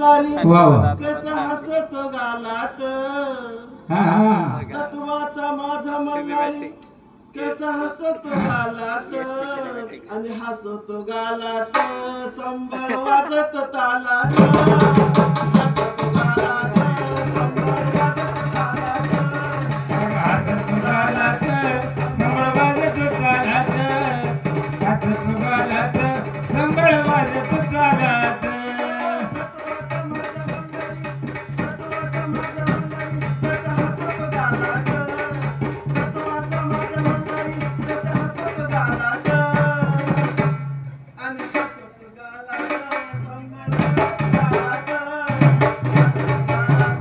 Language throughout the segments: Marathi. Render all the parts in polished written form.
मल्हारी वा वा. कसा हसतो गालात हा हा. सत्वाचा माझा मल्हारी कसा हसतो गालात आणि हसतो गालात संबळ वाजत तालात हसतो गालात संबळ वाजत तालात हसत गालात संबळ वाजत गालात हसत गालात संबळ वाजत गालात सत्वाचा माझा मल्हारी सत्वाचा माझा मल्हारी कसा हसतो गालात सत्वाचा माझा मल्हारी कसा हसतो गालात आणि हसतो गालात संबळ वाजत गालात हसतो गालात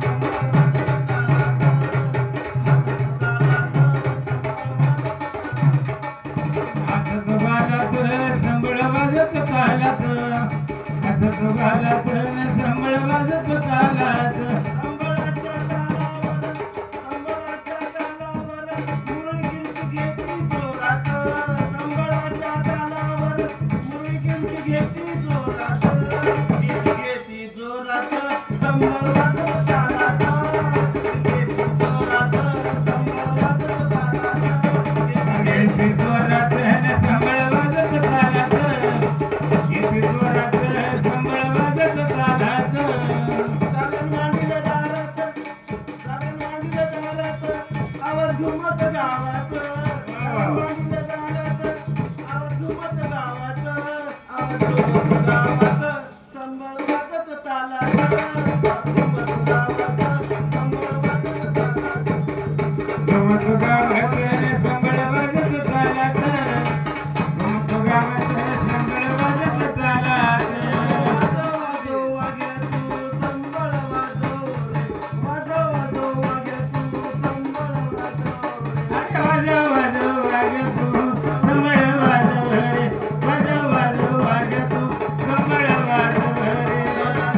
संबळ वाजत गालात हसतो गालात संबळ वाजत गालात हसत गालात संबळ वाजत गालात संबळाच्या तालावर मुरळी गिरकी घेती जोरात संबळाच्या तालावर मुरळी गिरकी घेती जोरात घेती जोरात संबळ वाजत तालात घेती जोरात संबळ वाजत तालात घेती जोरात संबळ वाजत गालात घेती जोरात संबळ वाजत गालात जागरण मांडीला दारात आवाज घुमत गावात जागरण मांडीला दारात आवाज घुमत गावात आवाज घुमत गावात संबळ वाजत तालात घुमत गावात संबळ वाजत तालात गमत गावात संबळ वाजत गालात गमत गावात संबळ वाजत गालात वाजव वाजव वाग्या तू संबळ वाजव रे वाजव वाजव वाग्या तू संबळ वाजव रे वाजव वाजव वाजव तू संबळ वाजव रे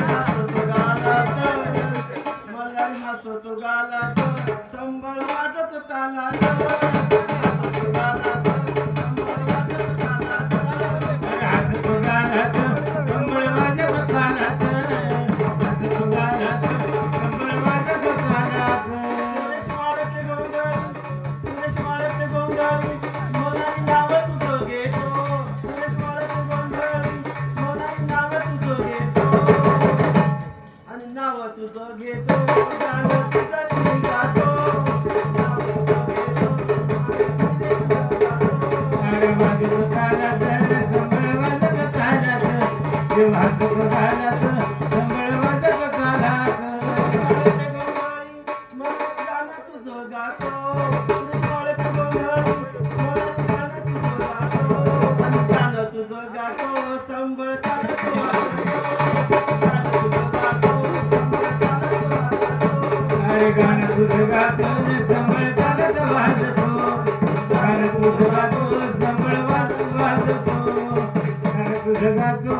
हसतो गालात मल्हारी हसतो गालात संबळ वाजत तालात हसतो गालात संबळ वाजत तालात हसत गालात संबळ वाजत गालात हसत गालात संबळ वाजत गालात सुरेश माळते गोंधळी मल्हारी नाव तुझं घेतो सुरेश माळते गोंधळी मल्हारी नाव तुझं घेतो आणि नाव तुझं घेतो गाणं तुझं मी गातो नाव तुझं घेतो अरे वाजत गालात संबळ वाजत गालात देव हसत गालात संबळ वाजत गालात अरे गाणं तुझं गातो संबळ चालत वाजतो गाणं तुझं गातो संबळ वाजतो गाणं तुझं गातो